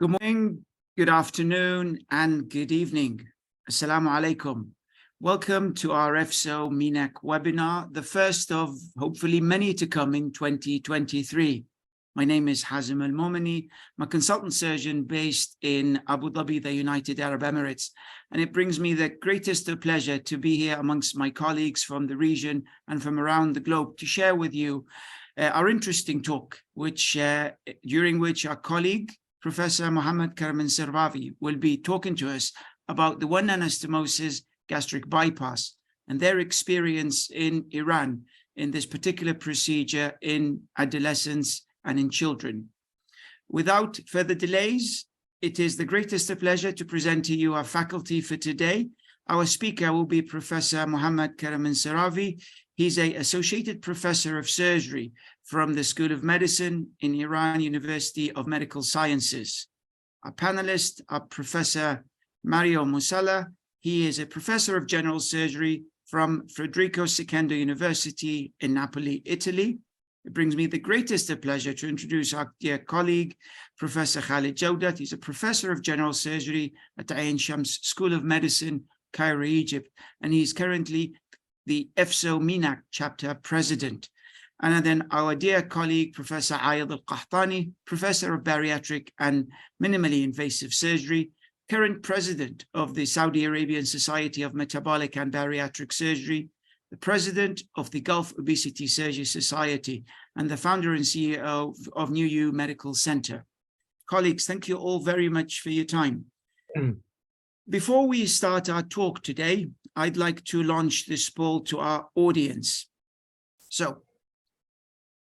Good morning, good afternoon, and good evening. Assalamu alaikum. Welcome to our Ifso Menac webinar, the first of hopefully many to come in 2023. My name is Hazim Al-Momini. I'm a consultant surgeon based in Abu Dhabi, the United Arab Emirates, and it brings me the greatest of pleasure to be here amongst my colleagues from the region and from around the globe to share with you our interesting talk, during which our colleague, Professor Mohammed Karamin Servavi, will be talking to us about the one anastomosis gastric bypass and their experience in Iran in this particular procedure in adolescents and in children. Without further delays, it is the greatest of pleasure to present to you our faculty for today. Our speaker will be Professor Mohammed Karamin Servavi. He's an associated professor of surgery from the School of Medicine in Iran University of Medical Sciences. Our panelists are Professor Mario Musalla. He is a professor of general surgery from Federico II University in Napoli, Italy. It brings me the greatest of pleasure to introduce our dear colleague, Professor Khalid Jawdat. He's a professor of general surgery at the Ain Shams School of Medicine, Cairo, Egypt, and he's currently the Ifso Menac chapter president. And then our dear colleague, Professor Ayad Al-Qahtani, professor of bariatric and minimally invasive surgery, current president of the Saudi Arabian Society of Metabolic and Bariatric Surgery, the president of the Gulf Obesity Surgery Society, and the founder and CEO of New U Medical Center. Colleagues, thank you all very much for your time. Before we start our talk today, I'd like to launch this poll to our audience. So,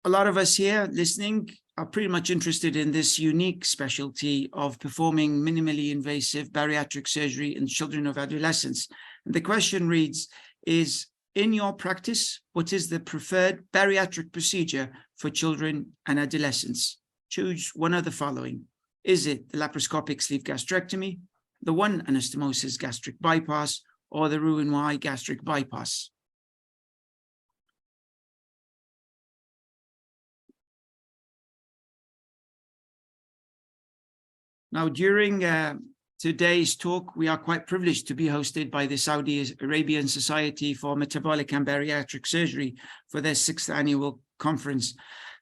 a lot of us here listening are pretty much interested in this unique specialty of performing minimally invasive bariatric surgery in children of adolescents. And the question reads, in your practice, what is the preferred bariatric procedure for children and adolescents? Choose one of the following. Is it the laparoscopic sleeve gastrectomy, the one anastomosis gastric bypass, or the Roux-en-Y gastric bypass? Now, during today's talk, we are quite privileged to be hosted by the Saudi Arabian Society for Metabolic and Bariatric Surgery for their 6th annual conference.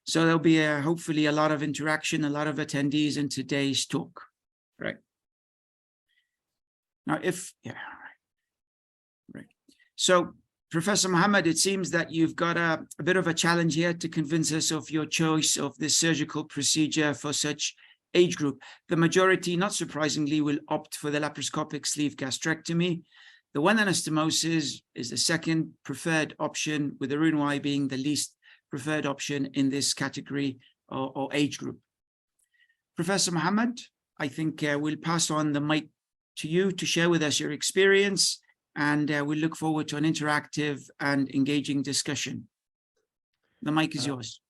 So there'll be hopefully a lot of interaction, a lot of attendees in today's talk. Right. Now, So, Professor Mohammed, it seems that you've got a bit of a challenge here to convince us of your choice of this surgical procedure for such age group. The majority, not surprisingly, will opt for the laparoscopic sleeve gastrectomy. The one anastomosis is the second preferred option, with the Roux-en-Y being the least preferred option in this category or age group. Professor Mohammed, I think we'll pass on the mic to you to share with us your experience, and we look forward to an interactive and engaging discussion. The mic is yours.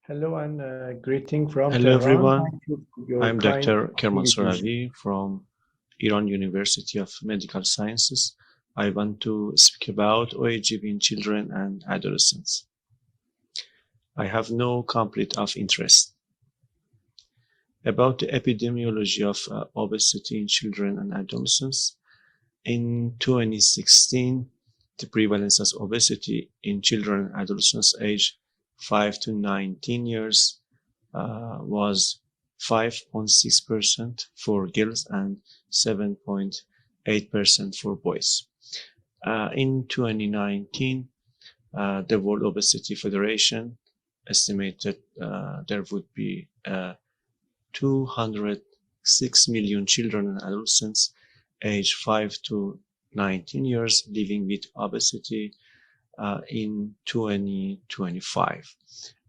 Hello and greeting from Hello Tehran. everyone, I'm Dr. Karamin Servavi from Iran University of Medical Sciences. I want to speak about OAGB in children and adolescents. I have no conflict of interest. About the epidemiology of obesity in children and adolescents, in 2016, the prevalence of obesity in children and adolescents aged 5 to 19 years was 5.6% for girls and 7.8% for boys. In 2019, the World Obesity Federation estimated there would be 206 million children and adolescents aged 5 to 19 years living with obesity in 2025,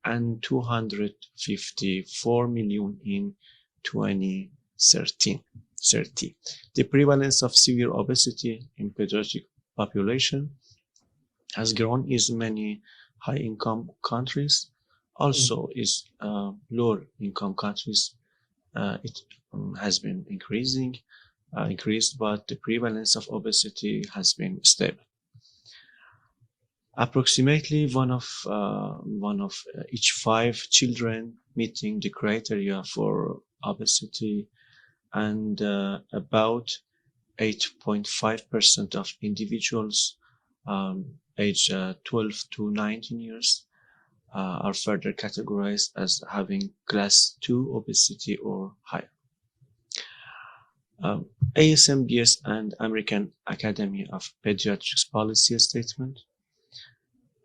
and 254 million in 2030. The prevalence of severe obesity in pediatric population has grown in many high-income countries. Also, is lower-income countries. It has been increased, but the prevalence of obesity has been stable. Approximately one of each 5 children meeting the criteria for obesity, and about 8.5% of individuals aged 12 to 19 years are further categorized as having class 2 obesity or higher. ASMBS and American Academy of Pediatrics policy statement.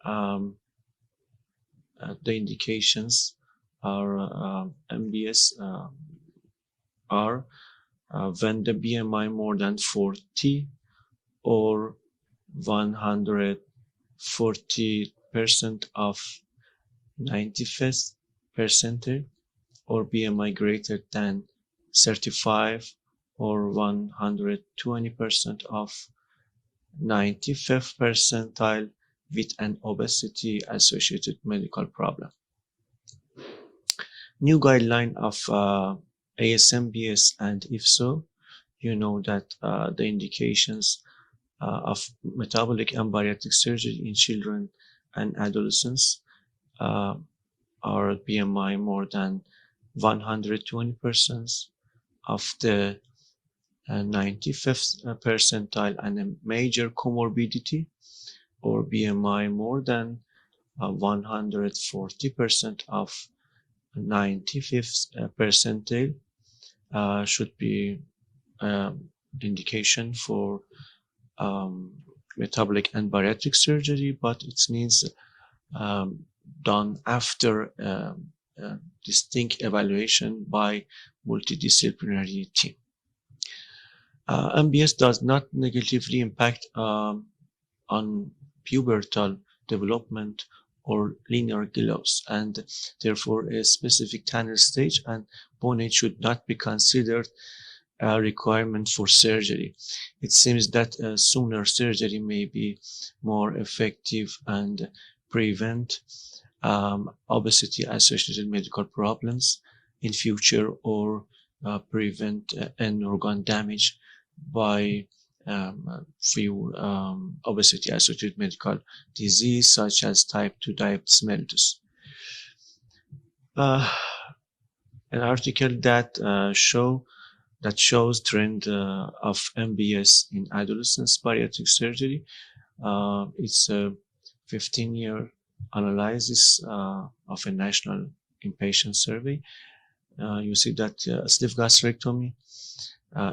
The indications are MBS are when the BMI more than 40 or 140% of 95th percentile, or BMI greater than 35 or 120% of 95th percentile with an obesity associated medical problem. New guideline of ASMBS and Ifso, you know that the indications of metabolic and bariatric surgery in children and adolescents are BMI more than 120% of the 95th percentile and a major comorbidity, or BMI more than 140% of 95th percentile should be indication for metabolic and bariatric surgery, but it needs done after distinct evaluation by multidisciplinary team. MBS does not negatively impact on pubertal development or linear growth, and therefore a specific Tanner stage and bone age should not be considered a requirement for surgery. It seems that sooner surgery may be more effective and prevent obesity associated medical problems in future, or prevent end organ damage by few obesity associated medical disease such as type 2 diabetes mellitus. An article that shows trend of MBS in adolescents bariatric surgery. It's a 15-year analysis of a national inpatient survey. You see that sleeve gastrectomy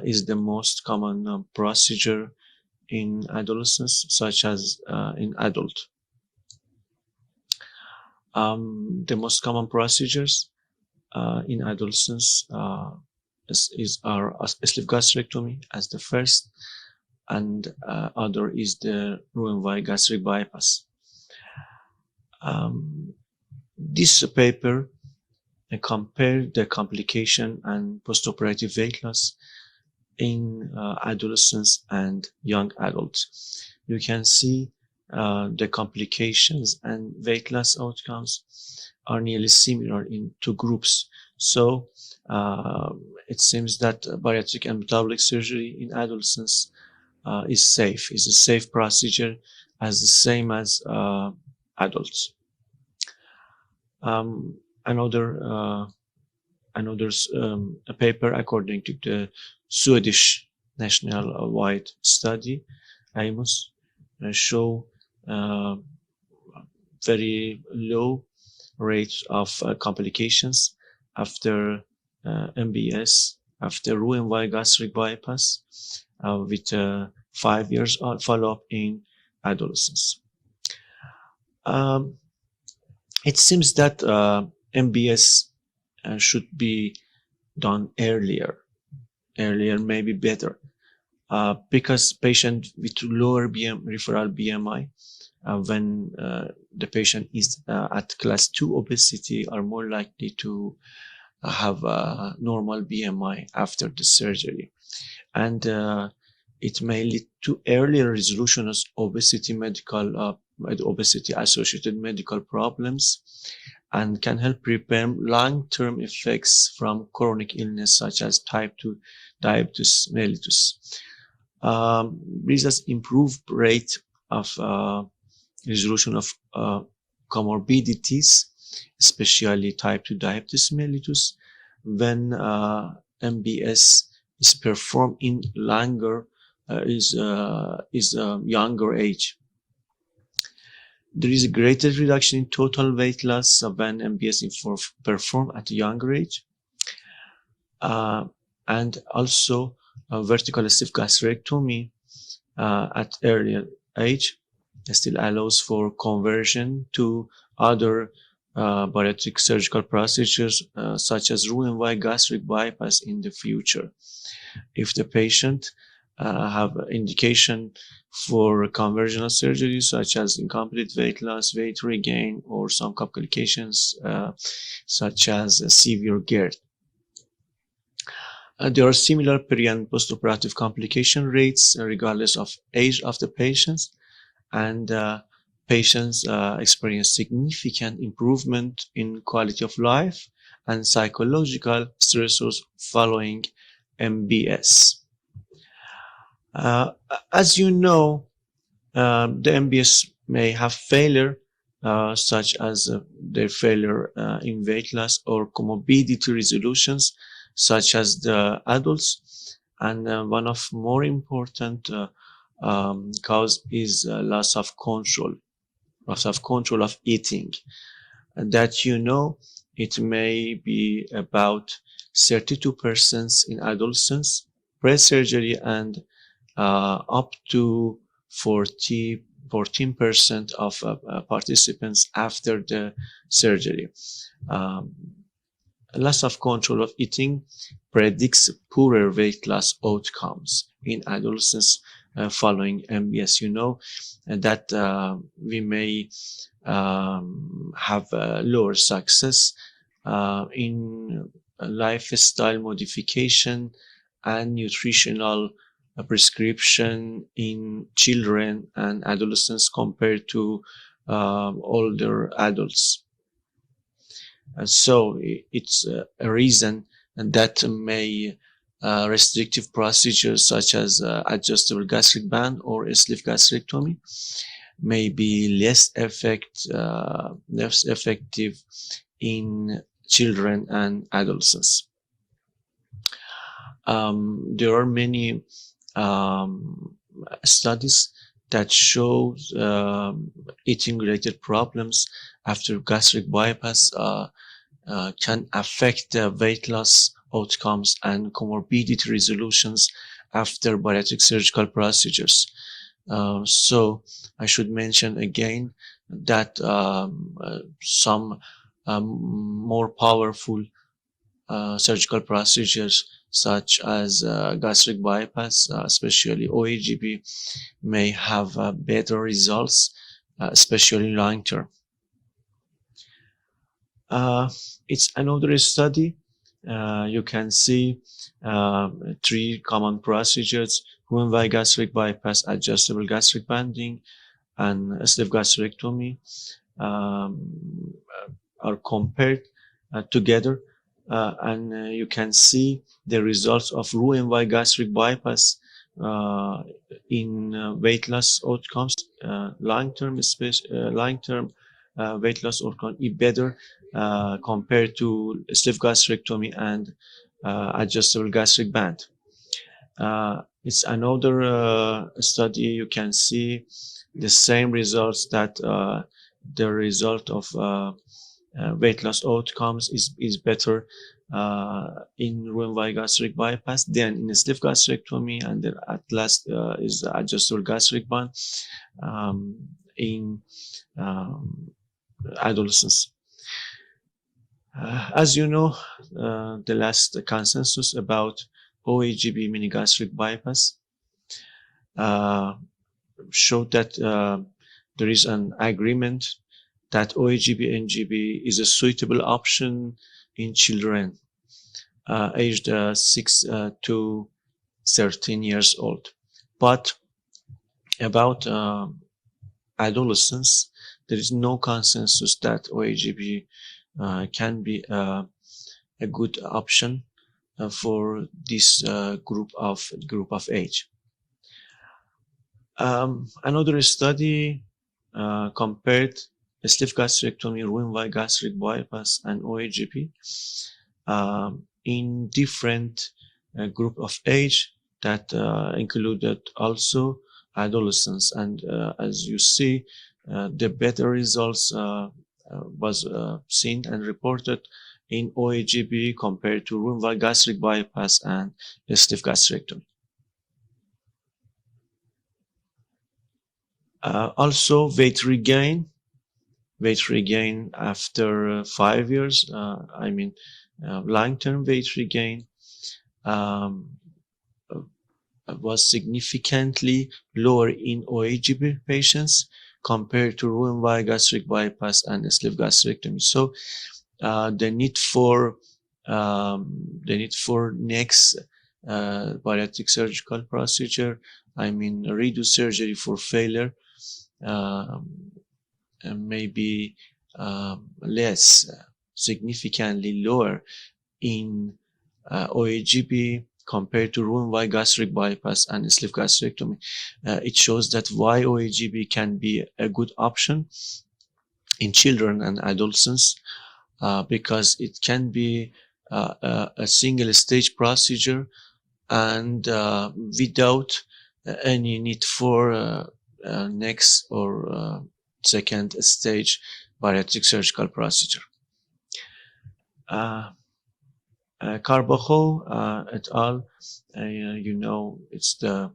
is the most common procedure in adolescents, such as in adult. The most common procedures in adolescents are sleeve gastrectomy as the first, and other is the Roux-en-Y gastric bypass. This paper compared the complication and postoperative weight loss in adolescents and young adults. You can see the complications and weight loss outcomes are nearly similar in two groups. So it seems that bariatric and metabolic surgery in adolescents is safe, is a safe procedure as the same as adults. Another paper according to the Swedish national-wide study, IMUS, show very low rates of complications after MBS, after Roux-en-Y gastric bypass, with 5 years follow-up in adolescents. It seems that MBS should be done earlier. Earlier may be better, because patient with lower referral BMI, when the patient is at class 2 obesity, are more likely to have a normal BMI after the surgery, and it may lead to earlier resolution of obesity obesity associated medical problems, and can help prepare long-term effects from chronic illness such as type 2 diabetes mellitus. Results improved rate of resolution of comorbidities, especially type 2 diabetes mellitus, when MBS is performed in younger age. There is a greater reduction in total weight loss when MBS is performed at a younger age. And also vertical sleeve gastrectomy at earlier age still allows for conversion to other bariatric surgical procedures such as Roux-en-Y gastric bypass in the future. If the patient have indication for conversional surgery such as incomplete weight loss, weight regain, or some complications such as severe GERD. There are similar peri and postoperative complication rates regardless of age of the patients, and patients experience significant improvement in quality of life and psychological stressors following MBS. As you know, the MBS may have failure such as their failure in weight loss or comorbidity resolutions such as the adults, and one of more important cause is loss of control of eating. And that, you know, it may be about 32% in adolescents pre-surgery and up to 14% of participants after the surgery. Loss of control of eating predicts poorer weight loss outcomes in adolescents following MBS. You know that we may have lower success in lifestyle modification and nutritional prescription in children and adolescents compared to older adults. So it's a reason that may restrictive procedures such as adjustable gastric band or sleeve gastrectomy may be less effective in children and adolescents. There are many studies that show eating-related problems after gastric bypass can affect the weight loss outcomes and comorbidity resolutions after bariatric surgical procedures. So I should mention again that some more powerful surgical procedures such as gastric bypass, especially OAGB, may have better results, especially long term. It's another study. You can see 3 common procedures: Roux-en-Y gastric bypass, adjustable gastric banding, and sleeve gastrectomy are compared together, and you can see the results of Roux-en-Y gastric bypass in weight loss outcomes, long-term weight loss outcome is better compared to sleeve gastrectomy and adjustable gastric band. It's another study. You can see the same results, that the result of weight loss outcomes is better in Roux-en-Y gastric bypass than in sleeve gastrectomy, and then at last is the adjustable gastric band in adolescents. As you know, the last consensus about OAGB mini gastric bypass showed that there is an agreement that OAGB NGB is a suitable option in children aged 6 to 13 years old. But about adolescents, there is no consensus that OAGB can be a good option for this group of age. Another study compared sleeve gastrectomy, Roux-en-Y gastric bypass, and OAGB in different group of age that included also adolescents. And as you see, the better results was seen and reported in OAGB compared to room-wide gastric bypass and sleeve gastrectomy. Also, weight regain after 5 years, long-term weight regain was significantly lower in OAGB patients compared to room-wide gastric bypass and sleeve gastrectomy. So the need for next bariatric surgical procedure, redo surgery for failure, maybe less, significantly lower in OAGB compared to room-wide gastric bypass and sleeve gastrectomy. It shows that why OAGB can be a good option in children and adolescents, because it can be a single stage procedure and without any need for next or second stage bariatric surgical procedure. Carbajo et al., it's the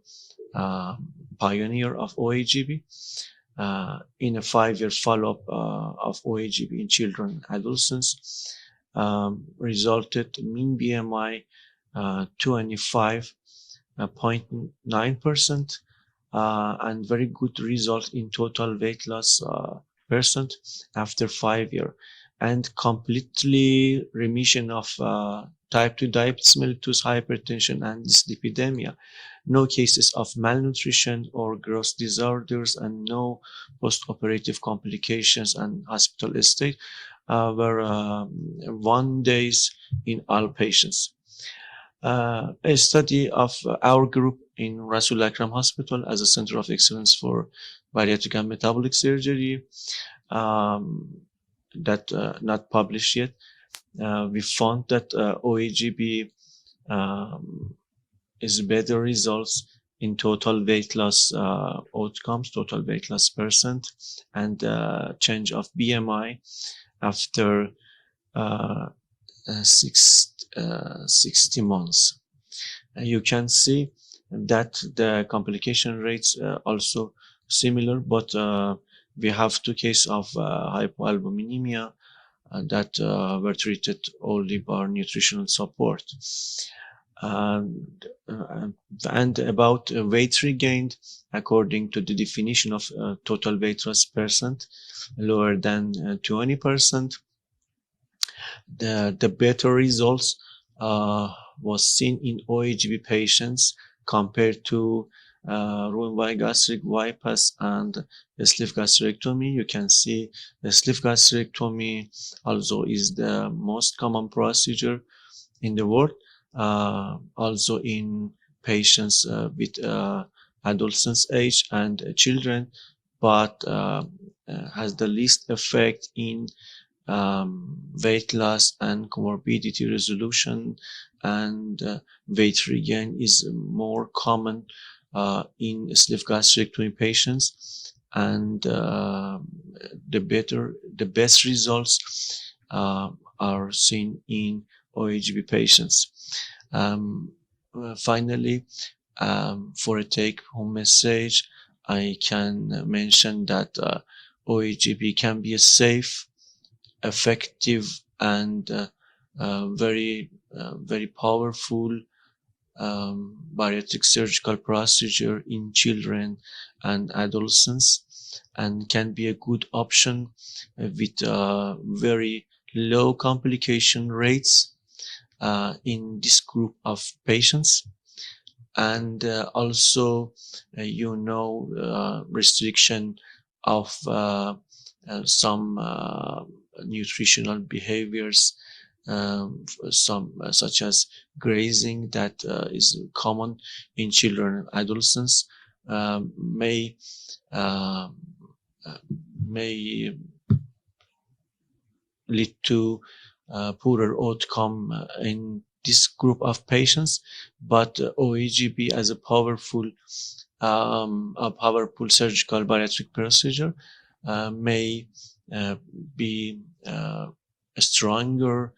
pioneer of OAGB. In a 5-year follow-up of OAGB in children and adolescents, resulted mean BMI 25.9% and very good result in total weight loss percent after 5 years, and completely remission of type 2 diabetes mellitus, hypertension, and dyslipidemia. No cases of malnutrition or growth disorders, and no post-operative complications and hospital stay were 1 day in all patients. A study of our group in Rasul Akram Hospital as a center of excellence for bariatric and metabolic surgery, that not published yet. We found that OAGB is better results in total weight loss outcomes, total weight loss percent, and change of BMI after 60 months. You can see that the complication rates also similar, but we have 2 cases of hypoalbuminemia that were treated only by nutritional support. And about weight regained, according to the definition of total weight loss percent, lower than 20%, the better results was seen in OAGB patients compared to room-wide gastric bypass and sleeve gastrectomy. You can see the sleeve gastrectomy also is the most common procedure in the world, also in patients with adolescence age and children, but has the least effect in weight loss and comorbidity resolution, and weight regain is more common in sleeve gastrectomy patients, and the best results are seen in OAGB patients. Finally, for a take-home message, I can mention that OAGB can be a safe, effective, and very powerful bariatric surgical procedure in children and adolescents, and can be a good option with very low complication rates in this group of patients, and also restriction of some nutritional behaviors, such as grazing, that is common in children and adolescents, may lead to poorer outcome in this group of patients, but OAGB as a powerful surgical bariatric procedure may be stronger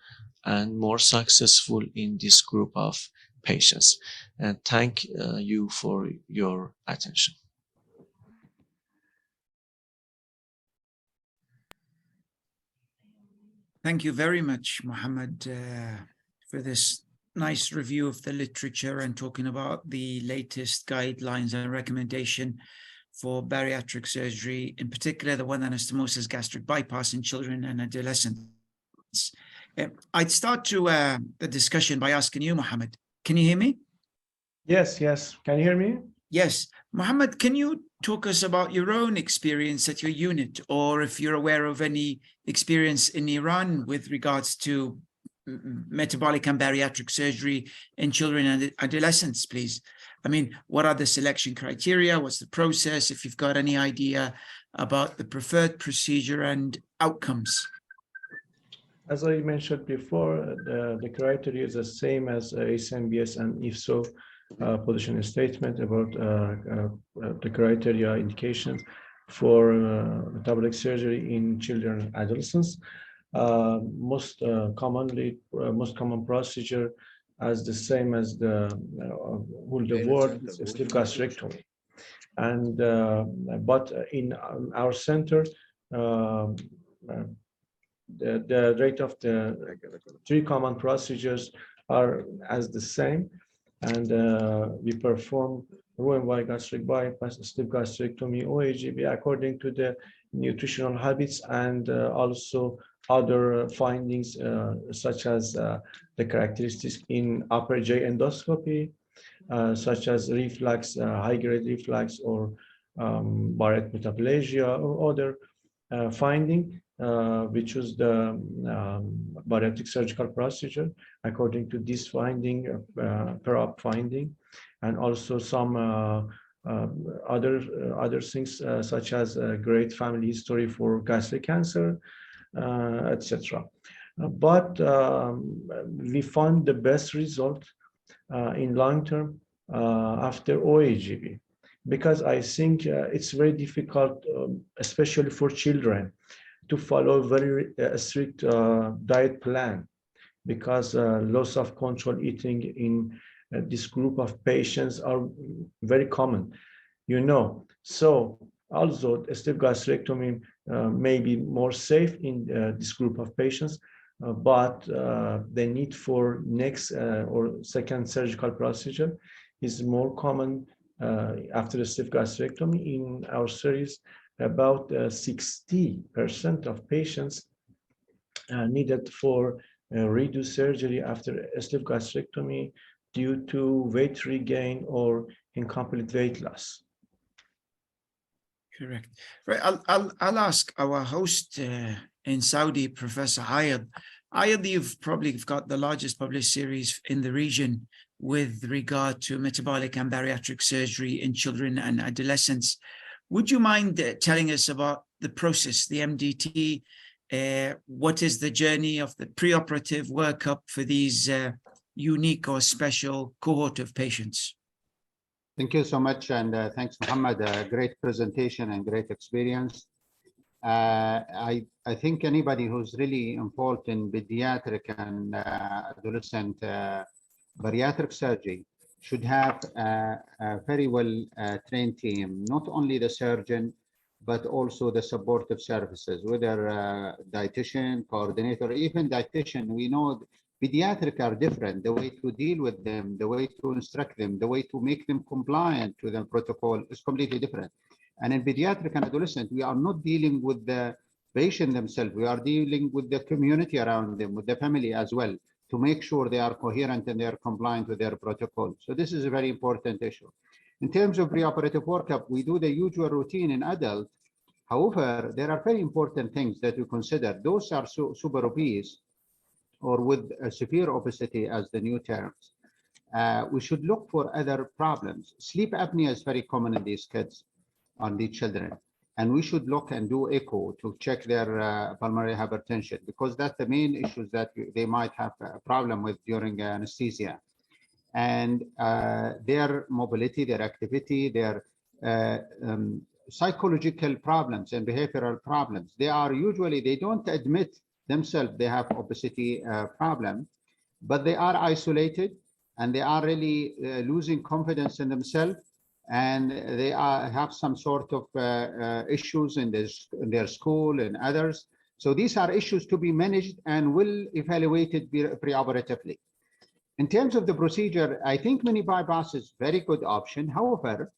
and more successful in this group of patients. And thank you for your attention. Thank you very much, Mohammed, for this nice review of the literature and talking about the latest guidelines and recommendation for bariatric surgery, in particular the one anastomosis gastric bypass in children and adolescents. I'd start the discussion by asking you, Mohammed, can you hear me? Yes. Can you hear me? Yes. Mohammed, can you talk us about your own experience at your unit, or if you're aware of any experience in Iran with regards to metabolic and bariatric surgery in children and adolescents, please? I mean, what are the selection criteria? What's the process? If you've got any idea about the preferred procedure and outcomes. As I mentioned before, the criteria is the same as ACMBS and Ifso position statement about the criteria indications for metabolic surgery in children and adolescents. Most common procedure as the same as the world is sleeve gastrectomy, and but in our center the rate of the three common procedures are as the same, and we perform Roux-en-Y gastric bypass, sleeve gastrectomy, OAGB according to the nutritional habits and also other findings such as the characteristics in upper GI endoscopy, such as reflux, high-grade reflux, or Barrett metaplasia, or other finding. We choose the bariatric surgical procedure according to this finding, per-op finding, and also some other things such as great family history for gastric cancer, etc. But we found the best result in long term after OAGB, because I think it's very difficult, especially for children, to follow very strict diet plan, because loss of control eating in this group of patients are very common, So also sleeve gastrectomy may be more safe in this group of patients, but the need for next or second surgical procedure is more common after the sleeve gastrectomy. In our series, about 60% of patients needed for redo surgery after sleeve gastrectomy due to weight regain or incomplete weight loss. Correct. Right. I'll ask our host in Saudi, Professor Hayed. Hayed, you've probably got the largest published series in the region with regard to metabolic and bariatric surgery in children and adolescents. Would you mind telling us about the process, the MDT? What is the journey of the preoperative workup for these unique or special cohort of patients? Thank you so much, and thanks, Mohammed. Great presentation and great experience. I think anybody who's really involved in pediatric and adolescent bariatric surgery should have a very well trained team, not only the surgeon, but also the supportive services, whether dietitian, coordinator, even dietitian. We know pediatric are different. The way to deal with them, the way to instruct them, the way to make them compliant to the protocol is completely different. And in pediatric and adolescent, we are not dealing with the patient themselves. We are dealing with the community around them, with the family as well, to make sure they are coherent and they are compliant with their protocol. So this is a very important issue. In terms of preoperative workup, we do the usual routine in adults. However, there are very important things that we consider. Those are super obese or with severe obesity as the new terms. We should look for other problems. Sleep apnea is very common in these kids, on these children. and we should look and do echo to check their pulmonary hypertension, because that's the main issues that they might have a problem with during anesthesia. And their mobility, their activity, their psychological problems and behavioral problems. They are usually, they don't admit themselves they have obesity problem, but they are isolated and they are really losing confidence in themselves, and they have some sort of issues in their school and others. So these are issues to be managed and will evaluated preoperatively. In terms of the procedure, I think mini bypass is very good option. However,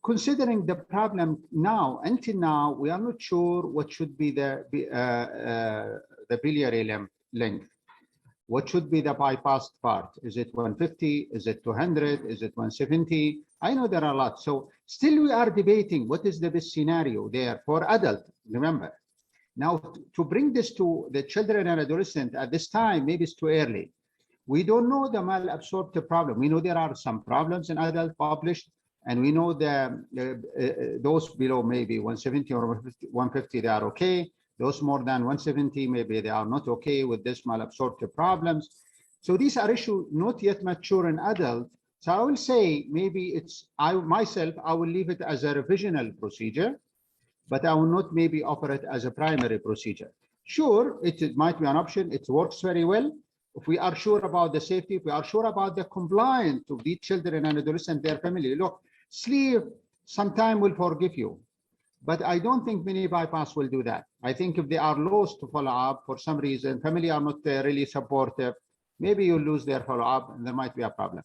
considering the problem now, until now, we are not sure what should be the biliary length. What should be the bypassed part? Is it 150? Is it 200? Is it 170? I know there are a lot. So still we are debating what is the best scenario there for adult, remember. Now, to bring this to the children and adolescents at this time, maybe it's too early. We don't know the malabsorptive problem. We know there are some problems in adults published, and we know those below maybe 170 or 150, they are okay. Those more than 170, maybe they are not okay with this malabsorptive problems. So these are issues not yet mature in adult. So I will say maybe it's, I will leave it as a revisional procedure, but I will not maybe offer it as a primary procedure. Sure, it might be an option. It works very well. If we are sure about the safety, if we are sure about the compliance of these children and adolescents, their family, look, sleep sometime will forgive you. But I don't think mini bypass will do that. I think if they are lost to follow up for some reason, family are not really supportive, maybe you lose their follow up and there might be a problem.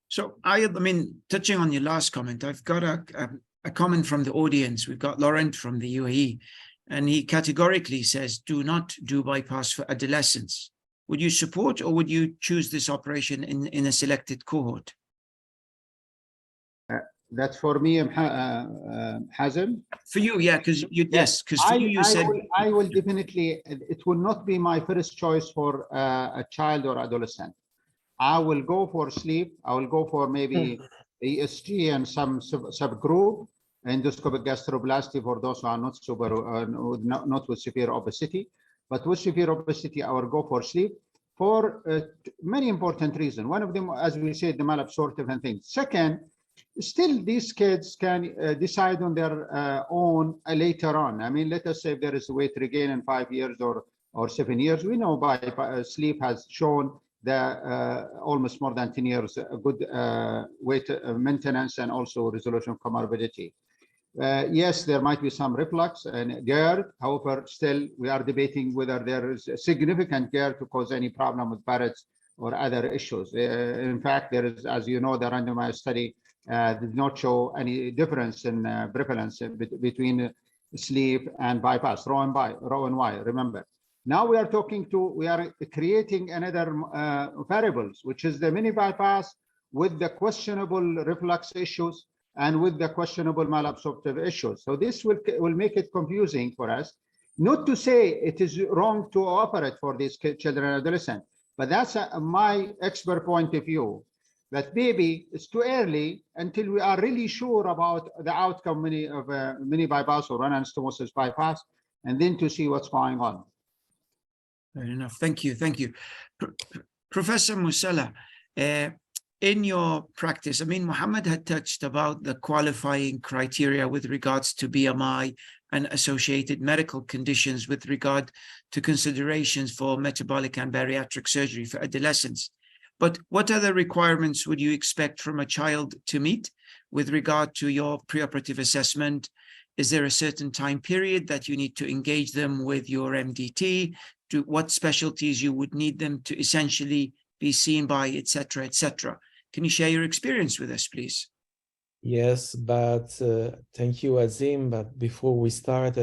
So I mean, touching on your last comment, I've got a comment from the audience. We've got Laurent from the UAE, and he categorically says, do not do bypass for adolescents. Would you support or would you choose this operation in a selected cohort? That's for me, Hazem. For you, yeah, because you, yes, because for you said I will definitely. It will not be my first choice for a child or adolescent. I will go for sleep. I will go for maybe ESG and some subgroup, endoscopic gastroplasty for those who are not not with severe obesity. But with severe obesity, I will go for sleep for many important reasons. One of them, as we said, the malabsorptive and things. Second, still these kids can decide on their own later on. I mean, let us say if there is weight regain in 5 years or 7 years. We know by sleep has shown the almost more than 10 years good weight maintenance and also resolution of comorbidity. Yes, there might be some reflux and GERD. However, still we are debating whether there is a significant GERD to cause any problem with Barrett's or other issues. In fact, there is, as you know, the randomized study did not show any difference in prevalence between sleep and bypass, RO and Y, remember. Now we are creating another variables, which is the mini bypass with the questionable reflux issues and with the questionable malabsorptive issues. So this will make it confusing for us. Not to say it is wrong to offer it for these children and adolescents, but that's my expert point of view, that maybe it's too early until we are really sure about the outcome of mini bypass or run anastomosis bypass, and then to see what's going on. Fair enough. Thank you. Thank you. Professor Musalla, in your practice, I mean, Mohammed had touched about the qualifying criteria with regards to BMI and associated medical conditions with regard to considerations for metabolic and bariatric surgery for adolescents. But what other requirements would you expect from a child to meet with regard to your preoperative assessment? Is there a certain time period that you need to engage them with your MDT? What specialties you would need them to essentially be seen by, etc., etc.? Can you share your experience with us, please? Yes, but thank you, Azim. But before we start,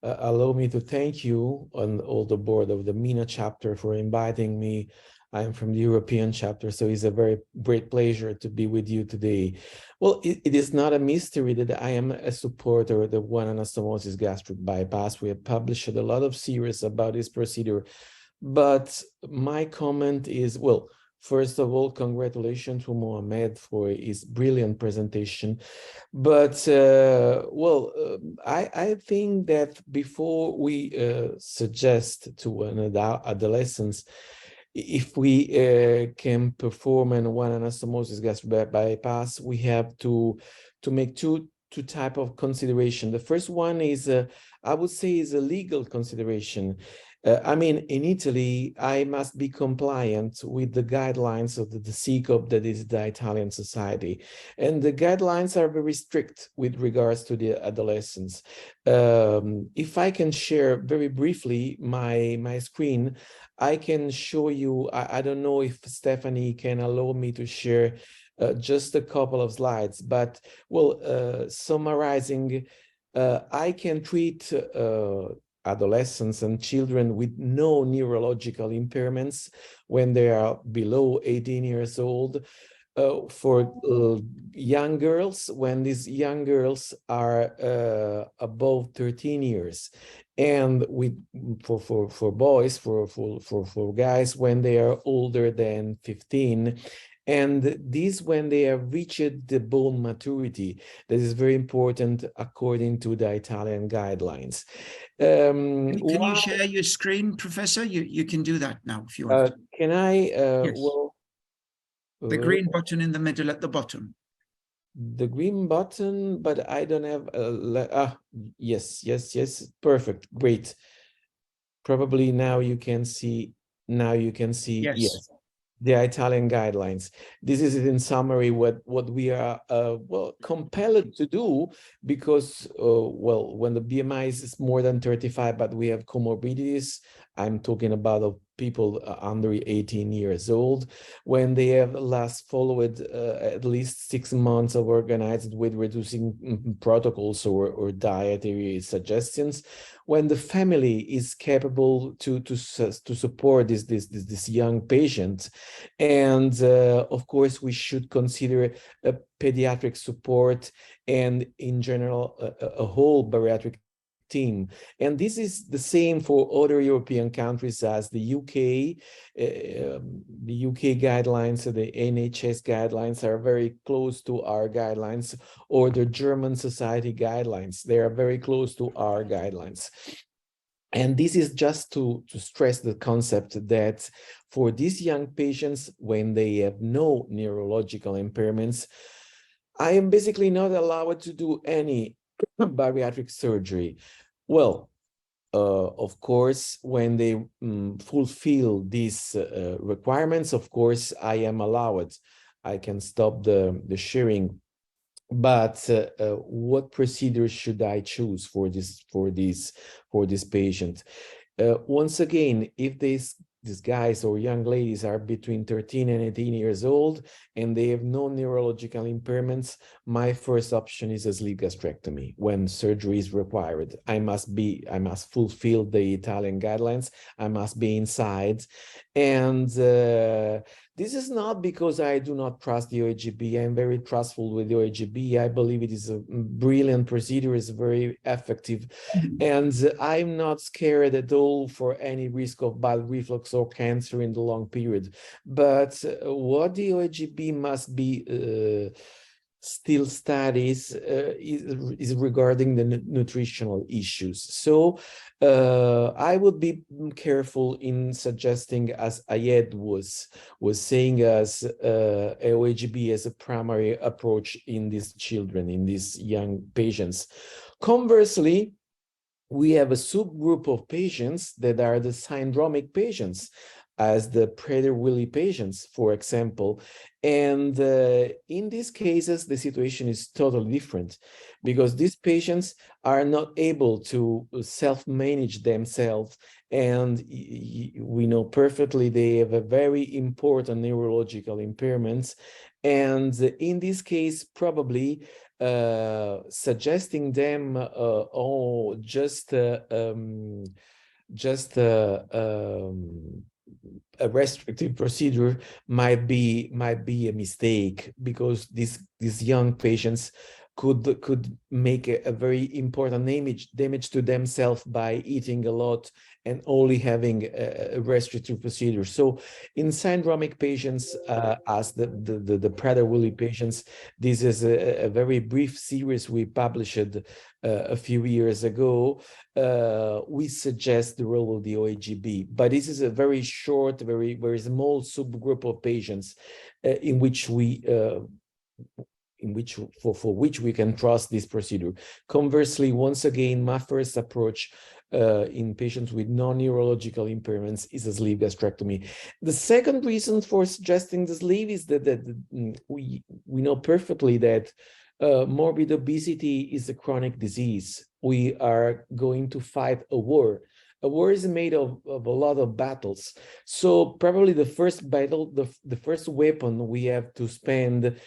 allow me to thank you and all the board of the MENA chapter for inviting me. I'm from the European chapter, so it's a very great pleasure to be with you today. Well, it is not a mystery that I am a supporter of the one anastomosis gastric bypass. We have published a lot of series about this procedure, but my comment is, well, First of all, congratulations to Mohamed for his brilliant presentation. But I think that before we suggest to an adolescent if we can perform an one anastomosis gastric bypass, we have to make two type of consideration. The first one is, I would say, is a legal consideration. I mean, in Italy, I must be compliant with the guidelines of the CCOP, that is the Italian society. And the guidelines are very strict with regards to the adolescents. If I can share very briefly my screen, I can show you, I don't know if Stephanie can allow me to share just a couple of slides, but well, summarizing, I can treat adolescents and children with no neurological impairments when they are below 18 years old. For young girls, when these young girls are above 13 years, and with for boys, for guys, when they are older than 15. And this when they have reached the bone maturity. That is very important according to the Italian guidelines. Can you share your screen, Professor? You can do that now if you want. Can I? Yes. Well, the green button in the middle at the bottom. The green button, but I don't have. Yes. Perfect. Great. Probably now you can see. Now you can see. Yes. The Italian guidelines. This is in summary what we are well compelled to do, because well, when the BMI is more than 35, but we have comorbidities. I'm talking about people under 18 years old, when they have last followed at least 6 months of organized with reducing protocols or dietary suggestions, when the family is capable to support this young patient. And of course, we should consider a pediatric support and in general a whole bariatric team. And this is the same for other European countries, as the UK. The UK guidelines, the NHS guidelines are very close to our guidelines, or the German society guidelines. They are very close to our guidelines. And this is just to stress the concept that for these young patients, when they have no neurological impairments, I am basically not allowed to do any bariatric surgery. Well, of course, when they fulfill these requirements, of course, I am allowed. I can stop the sharing. But what procedure should I choose for this patient? Once again, if these guys or young ladies are between 13 and 18 years old and they have no neurological impairments, my first option is a sleeve gastrectomy when surgery is required. I must fulfill the Italian guidelines. I must be inside. And this is not because I do not trust the OAGB. I'm very trustful with the OAGB. I believe it is a brilliant procedure, it's very effective. And I'm not scared at all for any risk of bile reflux or cancer in the long period. But what the OAGB must be still studies is regarding the nutritional issues. So I would be careful in suggesting, as Ayed was saying, as OAGB as a primary approach in these children, in these young patients. Conversely, we have a subgroup of patients that are the syndromic patients, as the Prader-Willi patients, for example. And in these cases, the situation is totally different, because these patients are not able to self-manage themselves. And we know perfectly they have a very important neurological impairments. And in this case, probably suggesting them a restrictive procedure might be a mistake, because these young patients could make a very important damage to themselves by eating a lot and only having a restrictive procedure. So in syndromic patients, as the Prader-Willi patients, this is a very brief series we published a few years ago. We suggest the role of the OAGB, but this is a very short, very small subgroup of patients in which for which we can trust this procedure. Conversely, once again, my first approach in patients with non-neurological impairments is a sleeve gastrectomy. The second reason for suggesting the sleeve is that we know perfectly that morbid obesity is a chronic disease. We are going to fight a war. A war is made of a lot of battles. So probably the first battle, the first weapon we have to spend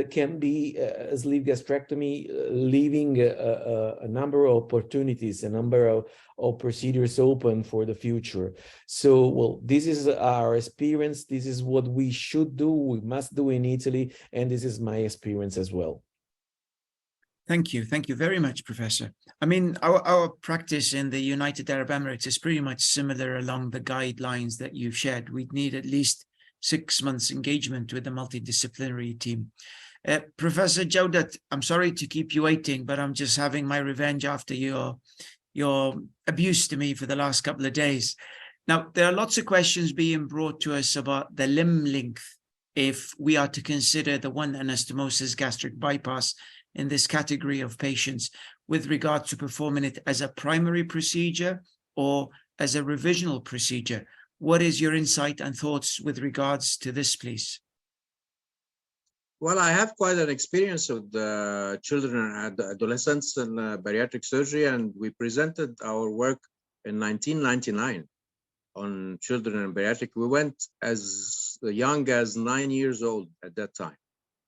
can be a sleeve gastrectomy, leaving a number of opportunities, a number of procedures open for the future. So, well, this is our experience. This is what we should do, we must do in Italy, and this is my experience as well. Thank you. Thank you very much, Professor. I mean, our practice in the United Arab Emirates is pretty much similar along the guidelines that you've shared. We'd need at least 6 months engagement with the multidisciplinary team. Professor Jawdat, I'm sorry to keep you waiting, but I'm just having my revenge after your abuse to me for the last couple of days. Now, there are lots of questions being brought to us about the limb length if we are to consider the one anastomosis gastric bypass in this category of patients with regard to performing it as a primary procedure or as a revisional procedure. What is your insight and thoughts with regards to this, please? Well, I have quite an experience with children and adolescents in bariatric surgery, and we presented our work in 1999 on children and bariatric. We went as young as 9 years old at that time.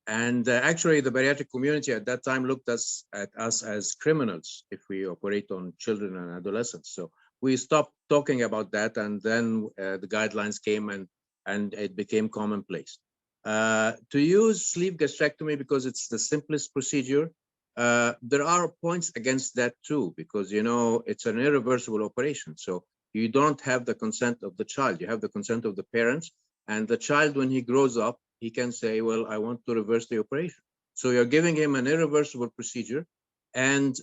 And actually, the bariatric community at that time looked at us as criminals if we operate on children and adolescents. So we stopped talking about that, and then the guidelines came and it became commonplace. To use sleeve gastrectomy because it's the simplest procedure, there are points against that too, because, you know, it's an irreversible operation. So you don't have the consent of the child, you have the consent of the parents, and the child, when he grows up, he can say, well, I want to reverse the operation. So you're giving him an irreversible procedure. And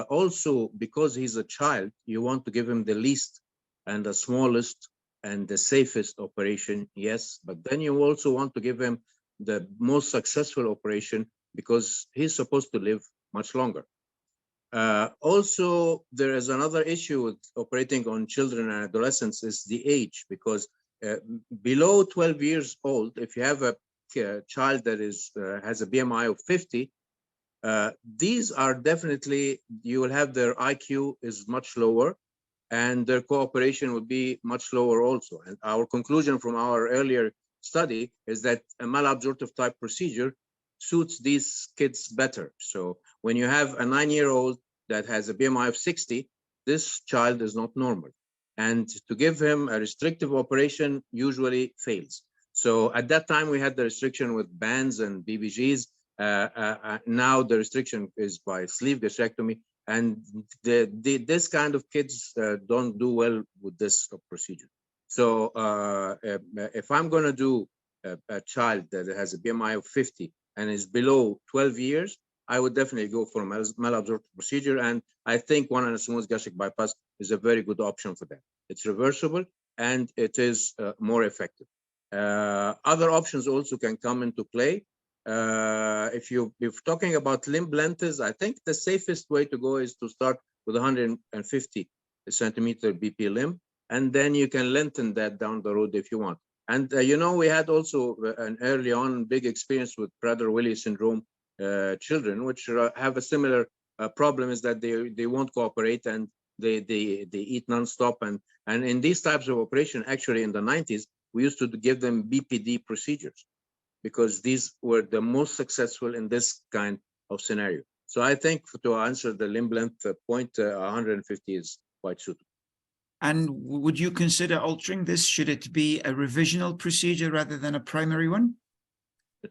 also, because he's a child, you want to give him the least and the smallest and the safest operation, yes. But then you also want to give him the most successful operation because he's supposed to live much longer. Also, there is another issue with operating on children and adolescents is the age, because below 12 years old, if you have a child that has a BMI of 50, these are definitely, you will have their IQ is much lower and their cooperation would be much lower also. And our conclusion from our earlier study is that a malabsorptive type procedure suits these kids better. So when you have a 9-year-old that has a BMI of 60, this child is not normal. And to give him a restrictive operation usually fails. So at that time, we had the restriction with bands and BBGs. Now the restriction is by sleeve gastrectomy. And this kind of kids don't do well with this procedure. So if I'm going to do a child that has a BMI of 50 and is below 12 years, I would definitely go for a malabsorptive procedure. And I think one anastomosis gastric bypass is a very good option for that. It's reversible and it is more effective. Other options also can come into play. If you're talking about limb lengths, I think the safest way to go is to start with 150 centimeter BP limb, and then you can lengthen that down the road if you want. And you know, we had also an early on big experience with Prader-Willi syndrome children, which have a similar problem, is that they won't cooperate and they eat nonstop. And in these types of operation, actually in the 90s, we used to give them BPD procedures because these were the most successful in this kind of scenario. So I think to answer the limb length point, 150 is quite suitable. And would you consider altering this? Should it be a revisional procedure rather than a primary one?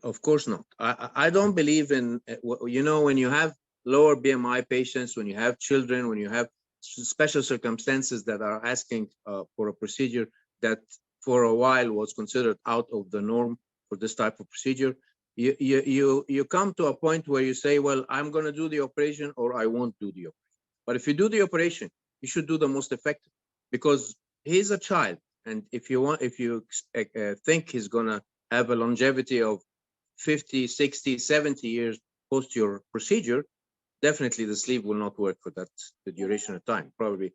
Of course not. I don't believe in, you know, when you have lower BMI patients, when you have children, when you have special circumstances that are asking for a procedure that for a while was considered out of the norm for this type of procedure, you come to a point where you say, well, I'm going to do the operation or I won't do the operation. But if you do the operation, you should do the most effective, because he's a child. And if you think he's going to have a longevity of 50, 60, 70 years post your procedure, definitely the sleeve will not work for that the duration of time, probably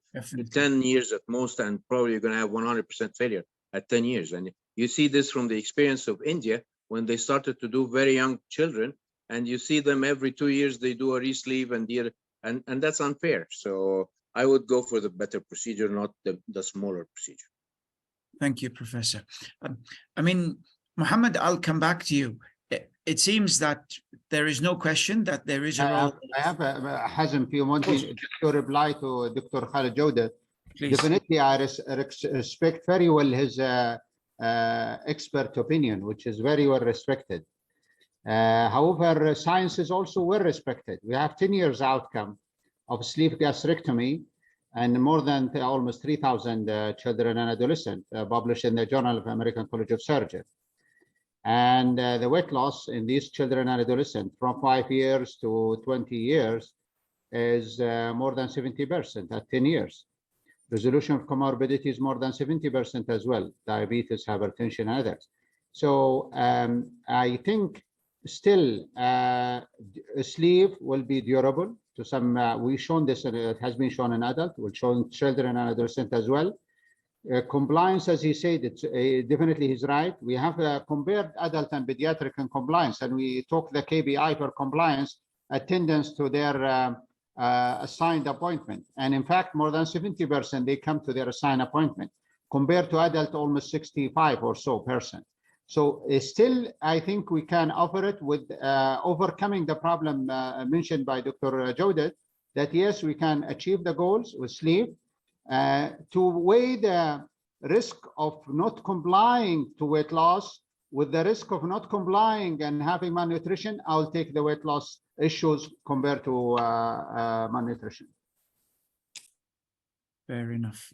10 years at most, and probably you're going to have 100% failure at 10 years. And you see this from the experience of India when they started to do very young children, and you see them every 2 years they do a re-sleeve, and that's unfair. So I would go for the better procedure, not the smaller procedure. Thank you, Professor. I mean, Mohammed, I'll come back to you. It seems that there is no question that there is a role. I have Hazem, if you want me to reply to Dr. Khalid Jawdat. Please. Definitely, I respect very well his expert opinion, which is very well respected. However, science is also well respected. We have 10 years outcome of sleeve gastrectomy, and more than almost 3,000 children and adolescents published in the Journal of American College of Surgery. And the weight loss in these children and adolescents from 5 years to 20 years is more than 70% at 10 years. Resolution of comorbidity is more than 70% as well, diabetes, hypertension, and others. So I think still a sleeve will be durable to some, we've shown this, and it has been shown in adult, we'll show in children and adolescents as well. Compliance, as he said, it's definitely he's right. We have compared adult and pediatric in compliance, and we took the KPI for compliance, attendance to their assigned appointment. And in fact, more than 70% they come to their assigned appointment, compared to adult almost 65 or so percent. So still, I think we can offer it with overcoming the problem mentioned by Dr. Jawdat, that yes, we can achieve the goals with sleeve. To weigh the risk of not complying to weight loss with the risk of not complying and having malnutrition, I'll take the weight loss issues compared to malnutrition. Fair enough.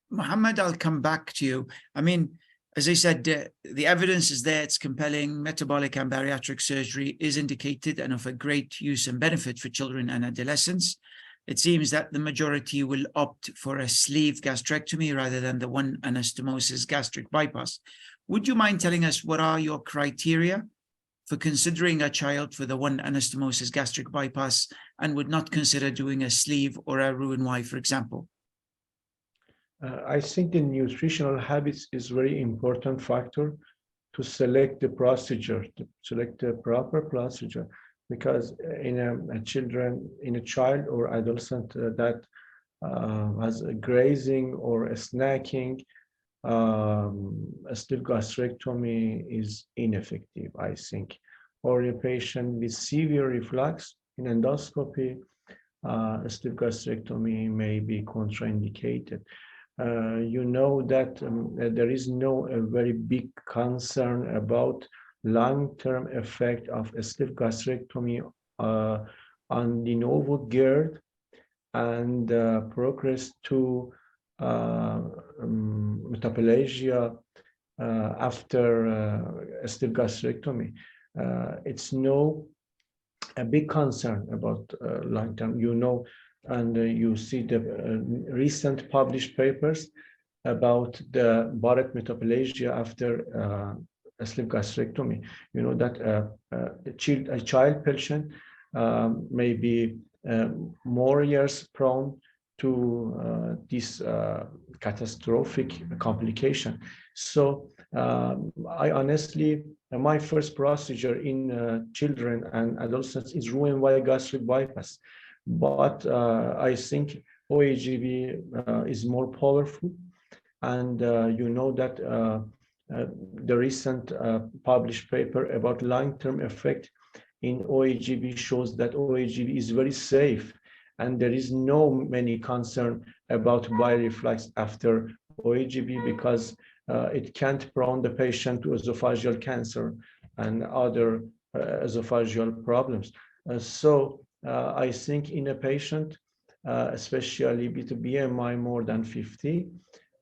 Mohammed, I'll come back to you. I mean, as I said, the evidence is there, it's compelling. Metabolic and bariatric surgery is indicated and of a great use and benefit for children and adolescents. It seems that the majority will opt for a sleeve gastrectomy rather than the one anastomosis gastric bypass. Would you mind telling us what are your criteria for considering a child for the one anastomosis gastric bypass and would not consider doing a sleeve or a Roux-en-Y, for example? I think the nutritional habits is a very important factor to select the procedure, to select the proper procedure. Because in a child or adolescent that has a grazing or a snacking, a sleeve gastrectomy is ineffective, I think. Or a patient with severe reflux in endoscopy, a sleeve gastrectomy may be contraindicated. You know that there is no very big concern about long-term effect of a sleeve gastrectomy on de novo GERD and progress to metaplasia after a sleeve gastrectomy. It's no a big concern about long-term, you know, and you see the recent published papers about the Barrett metaplasia after a sleeve gastrectomy. You know that a child patient may be more years prone to this catastrophic complication. So I honestly, my first procedure in children and adolescents is Roux-en-Y gastric bypass. But I think OAGB is more powerful, and you know that the recent published paper about long-term effect in OAGB shows that OAGB is very safe, and there is no many concern about bile reflux after OAGB because it can't prone the patient to esophageal cancer and other esophageal problems. So I think in a patient especially with a BMI more than 50,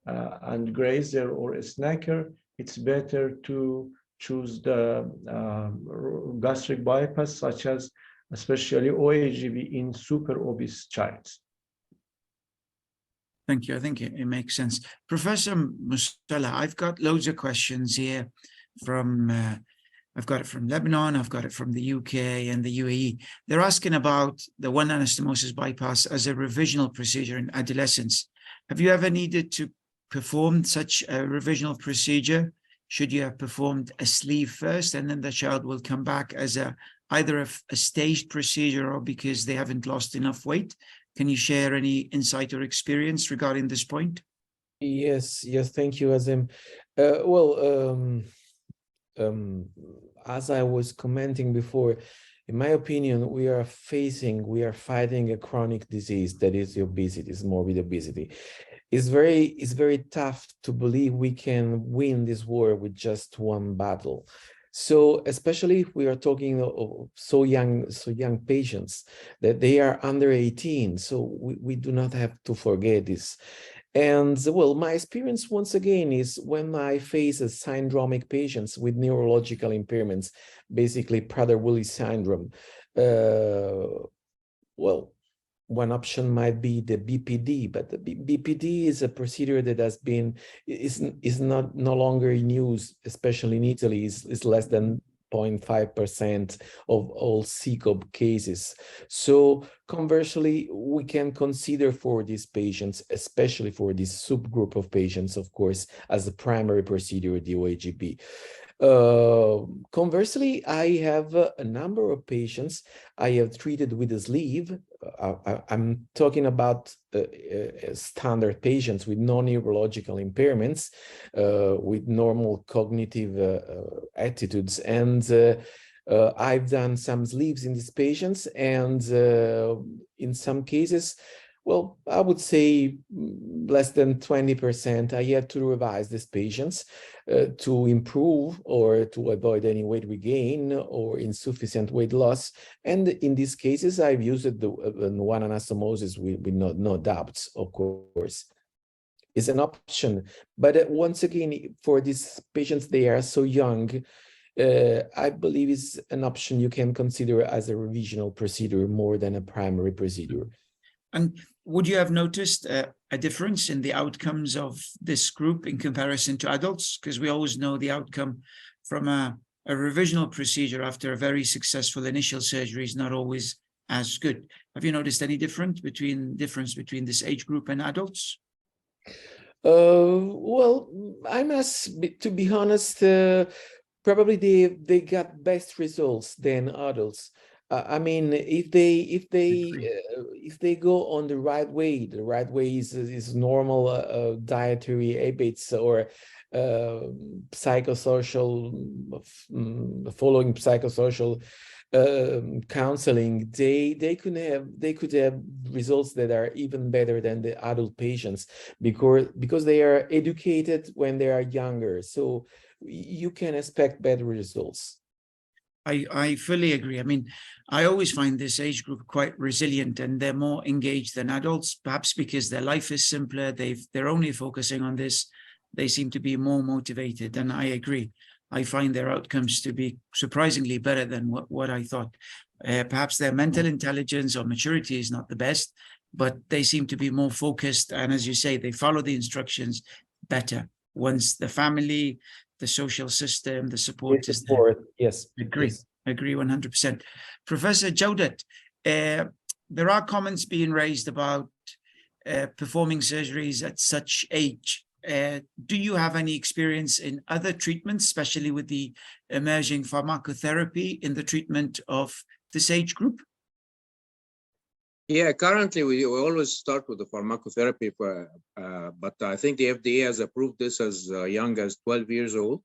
and grazer or a snacker, it's better to choose the gastric bypass, such as especially OAGB in super obese childs. Thank you. I think it makes sense. Professor Musalla, I've got loads of questions here from, I've got it from Lebanon, I've got it from the UK and the UAE. They're asking about the one anastomosis bypass as a revisional procedure in adolescence. Have you ever needed to perform such a revisional procedure? Should you have performed a sleeve first and then the child will come back as either a staged procedure or because they haven't lost enough weight? Can you share any insight or experience regarding this point? Yes, thank you, Azim. As I was commenting before, in my opinion, we are fighting a chronic disease that is obesity, is morbid obesity. It's very tough to believe we can win this war with just one battle. So especially if we are talking of so young patients that they are under 18, so we do not have to forget this. And well, my experience once again is when I face a syndromic patients with neurological impairments, basically Prader-Willi syndrome. Well, one option might be the BPD, but the BPD is a procedure that has been is no longer in use, especially in Italy. Is less than 0.5% of all CCOB cases. So conversely, we can consider for these patients, especially for this subgroup of patients, of course, as the primary procedure, the OAGB. Conversely, I have a number of patients I have treated with a sleeve. I'm talking about standard patients with non-neurological impairments, with normal cognitive attitudes. And I've done some sleeves in these patients, and in some cases, well, I would say less than 20%, I had to revise these patients to improve or to avoid any weight regain or insufficient weight loss. And in these cases, I've used the one anastomosis with no doubts, of course. It's an option. But once again, for these patients, they are so young, I believe it's an option you can consider as a revisional procedure more than a primary procedure. And would you have noticed a difference in the outcomes of this group in comparison to adults? Because we always know the outcome from a revisional procedure after a very successful initial surgery is not always as good. Have you noticed any difference between this age group and adults? Well, I must to be honest, probably they got best results than adults. I mean, if they go on the right way is normal dietary habits or psychosocial, following psychosocial counseling, they could have results that are even better than the adult patients because they are educated when they are younger. So you can expect better results. I fully agree. I mean, I always find this age group quite resilient and they're more engaged than adults, perhaps because their life is simpler. They're only focusing on this. They seem to be more motivated, and I agree. I find their outcomes to be surprisingly better than what I thought. Perhaps their mental intelligence or maturity is not the best, but they seem to be more focused. And as you say, they follow the instructions better once the family, the social system, the support is there. Yes. Agree 100%. Professor Jawdat, there are comments being raised about performing surgeries at such age. Do you have any experience in other treatments, especially with the emerging pharmacotherapy in the treatment of this age group? Yeah, currently we always start with the pharmacotherapy, but I think the FDA has approved this as young as 12 years old.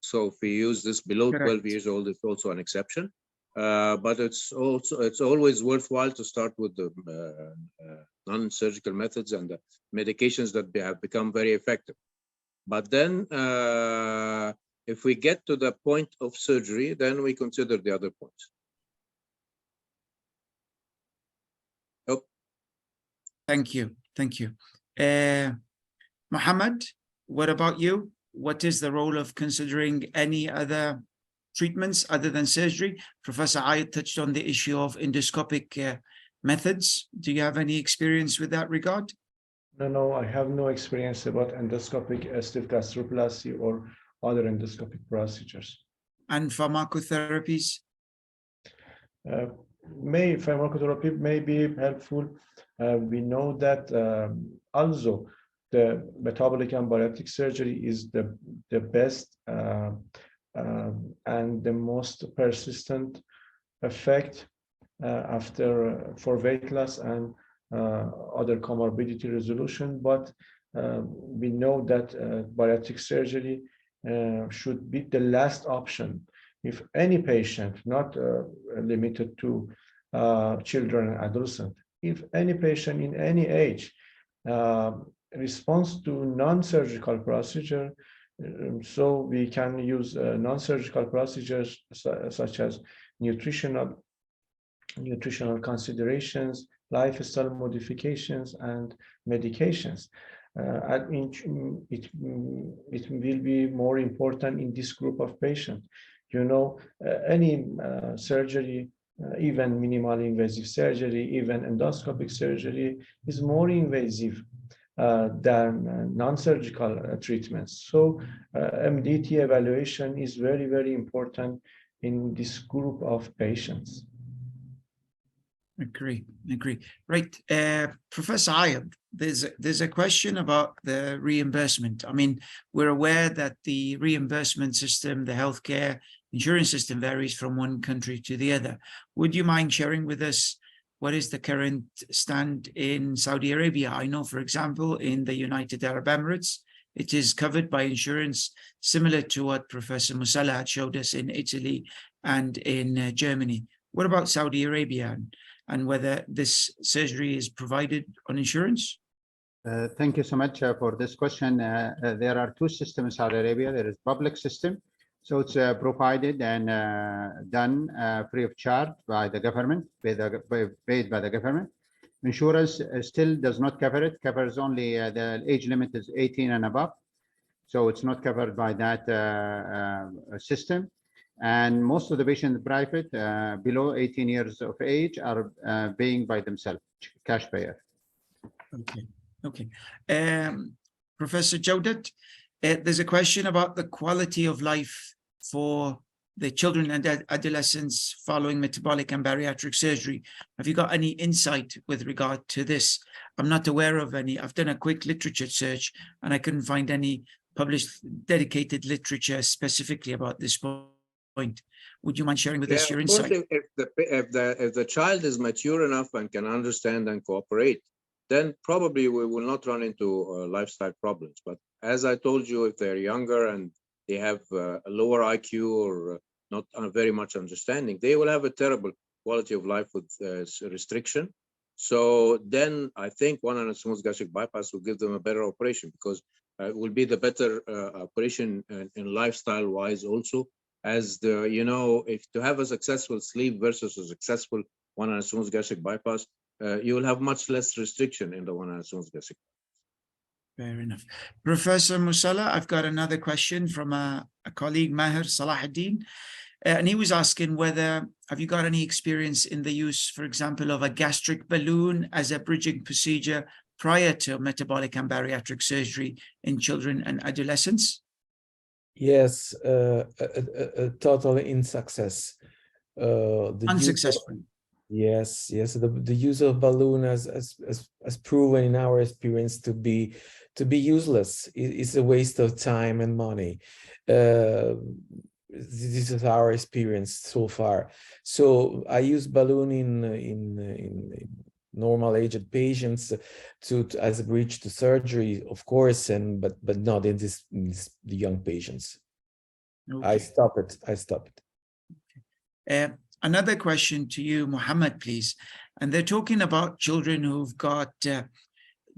So if we use this below 12 years old, it's also an exception. But it's always worthwhile to start with the non-surgical methods and the medications that have become very effective. But then if we get to the point of surgery, then we consider the other points. Thank you. Thank you. Mohammed, what about you? What is the role of considering any other treatments other than surgery? Professor Ayed touched on the issue of endoscopic methods. Do you have any experience with that regard? No, I have no experience about endoscopic stiff gastroplasty or other endoscopic procedures. And pharmacotherapies? Pharmacotherapy may be helpful. We know that also the metabolic and bariatric surgery is the best and the most persistent effect for weight loss and other comorbidity resolution. But we know that bariatric surgery should be the last option. If any patient, not limited to children and adolescents, if any patient in any age responds to non-surgical procedure, so we can use non-surgical procedures such as nutritional considerations, lifestyle modifications, and medications. It will be more important in this group of patients. You know, any surgery, even minimally invasive surgery, even endoscopic surgery, is more invasive than non-surgical treatments. So MDT evaluation is very, very important in this group of patients. Agree. Right. Professor Ayed, there's a question about the reimbursement. I mean, we're aware that the reimbursement system, the healthcare insurance system varies from one country to the other. Would you mind sharing with us what is the current stand in Saudi Arabia? I know, for example, in the United Arab Emirates, it is covered by insurance, similar to what Professor Musalla had showed us in Italy and in Germany. What about Saudi Arabia and whether this surgery is provided on insurance? Thank you so much for this question. There are two systems in Saudi Arabia. There is public system. So it's provided and done free of charge by the government, paid by the government. Insurance still does not cover it, covers only the age limit is 18 and above. So it's not covered by that system. And most of the patients private below 18 years of age are paying by themselves, cash payer. Okay. Professor Jawdat, there's a question about the quality of life for the children and adolescents following metabolic and bariatric surgery. Have you got any insight with regard to this? I'm not aware of any. I've done a quick literature search and I couldn't find any published dedicated literature specifically about this point. Would you mind sharing with us your insight? If the child is mature enough and can understand and cooperate, then probably we will not run into lifestyle problems. But as I told you, if they're younger and they have a lower IQ or not very much understanding, they will have a terrible quality of life with restriction. So then I think one anastomosis gastric bypass will give them a better operation, because it will be the better operation in lifestyle wise also. As the, you know, if to have a successful sleep versus a successful one anastomosis gastric bypass, you will have much less restriction in the one anastomosis gastric. Fair enough. Professor Musalla, I've got another question from a colleague, Maher Salahuddin, and he was asking whether, have you got any experience in the use, for example, of a gastric balloon as a bridging procedure prior to metabolic and bariatric surgery in children and adolescents? Yes, totally unsuccess. Unsuccessful. Yes, the use of balloon has proven in our experience to be useless. It's a waste of time and money. This is our experience so far. So I use balloon in normal aged patients as a bridge to surgery, of course, but not in the young patients. Okay. I stop it. Okay. Another question to you, Mohammed, please. And they're talking about children who've got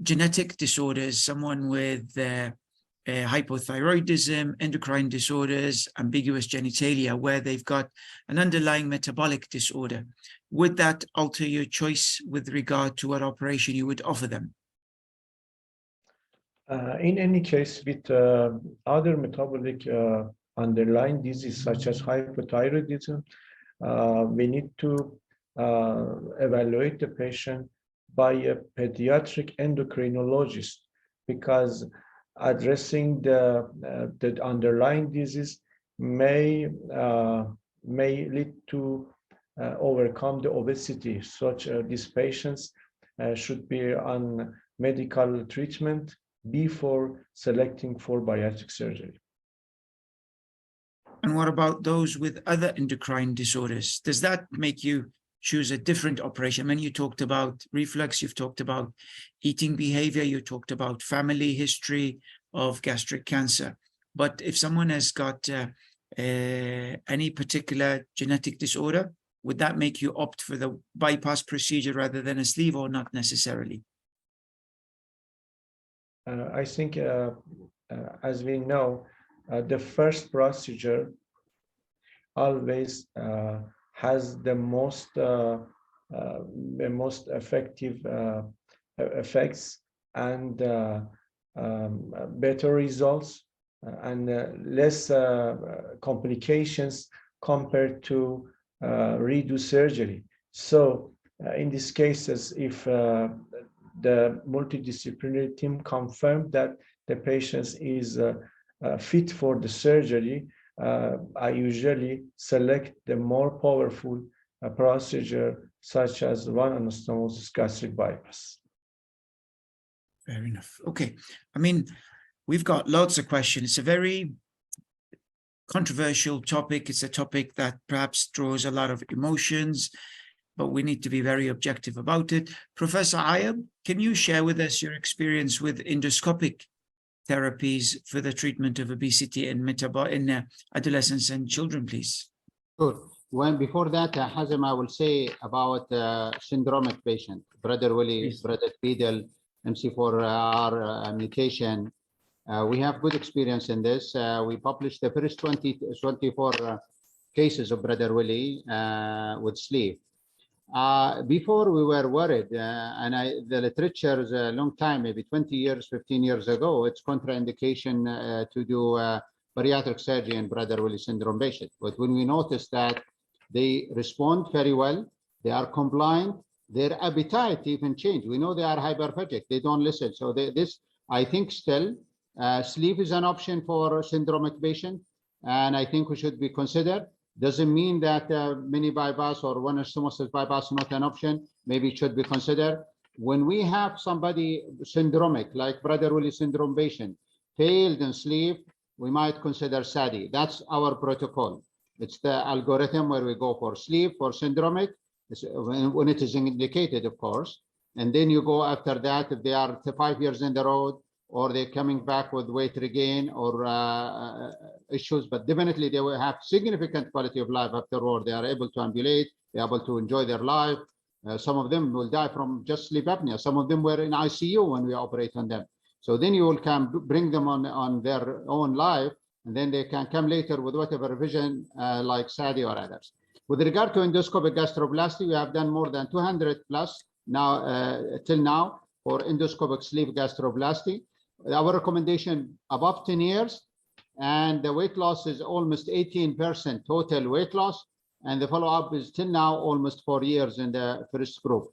genetic disorders, someone with hypothyroidism, endocrine disorders, ambiguous genitalia, where they've got an underlying metabolic disorder. Would that alter your choice with regard to what operation you would offer them? In any case, with other metabolic underlying disease such as hypothyroidism, we need to evaluate the patient by a pediatric endocrinologist, because addressing the underlying disease may lead to overcome the obesity. Such these patients should be on medical treatment before selecting for bariatric surgery. And what about those with other endocrine disorders? Does that make you choose a different operation? When you talked about reflux, you've talked about eating behavior, you talked about family history of gastric cancer. But if someone has got any particular genetic disorder, would that make you opt for the bypass procedure rather than a sleeve, or not necessarily? I think, as we know, the first procedure always has the most effective effects and better results and less complications compared to redo surgery. So in these cases, if the multidisciplinary team confirmed that the patient is fit for the surgery, I usually select the more powerful procedure, such as one anastomosis gastric bypass. Fair enough. Okay. I mean, we've got lots of questions. It's a very controversial topic. It's a topic that perhaps draws a lot of emotions, but we need to be very objective about it. Professor Ayub, can you share with us your experience with endoscopic therapies for the treatment of obesity in adolescents and children, please? Good. Before that, Hazem, I will say about syndromic patient, Prader-Willi, Prader-Pedal, MC4R mutation. We have good experience in this. We published the first 24 cases of Prader-Willi with sleeve. Before we were worried, and the literature is a long time, maybe 20 years, 15 years ago, it's contraindication to do bariatric surgery in Prader-Willi syndrome patient. But when we noticed that they respond very well, they are compliant, their appetite even changed. We know they are hyperphagic, they don't listen. So this, I think still, sleeve is an option for syndromic patient, and I think we should be considered. Doesn't mean that mini bypass or one anastomosis bypass is not an option. Maybe it should be considered. When we have somebody syndromic, like Prader-Willi syndrome patient, failed in sleeve, we might consider SADI. That's our protocol. It's the algorithm where we go for sleeve, for syndromic, when it is indicated, of course. And then you go after that, if they are 5 years in the road, or they're coming back with weight regain or issues, but definitely they will have significant quality of life afterward. They are able to ambulate, they're able to enjoy their life. Some of them will die from just sleep apnea. Some of them were in ICU when we operate on them. So then you will bring them on their own life, and then they can come later with whatever revision like SADI or others. With regard to endoscopic gastroplasty, we have done more than 200 plus now till now for endoscopic sleeve gastroplasty. Our recommendation above 10 years, and the weight loss is almost 18% total weight loss, and the follow-up is till now almost 4 years in the first group.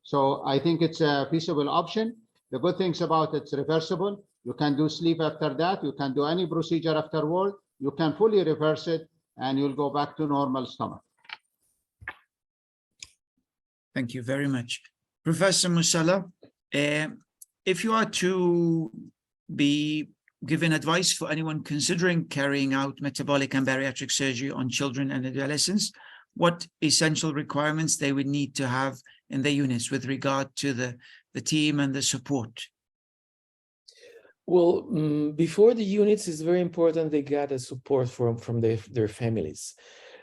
So I think it's a feasible option. The good things about it's reversible. You can do sleeve after that. You can do any procedure afterward. You can fully reverse it, and you'll go back to normal stomach. Thank you very much. Professor Musalla, if you are to be given advice for anyone considering carrying out metabolic and bariatric surgery on children and adolescents, what essential requirements they would need to have in their units with regard to the team and the support? Well, before the units, it's very important they get a support from their families.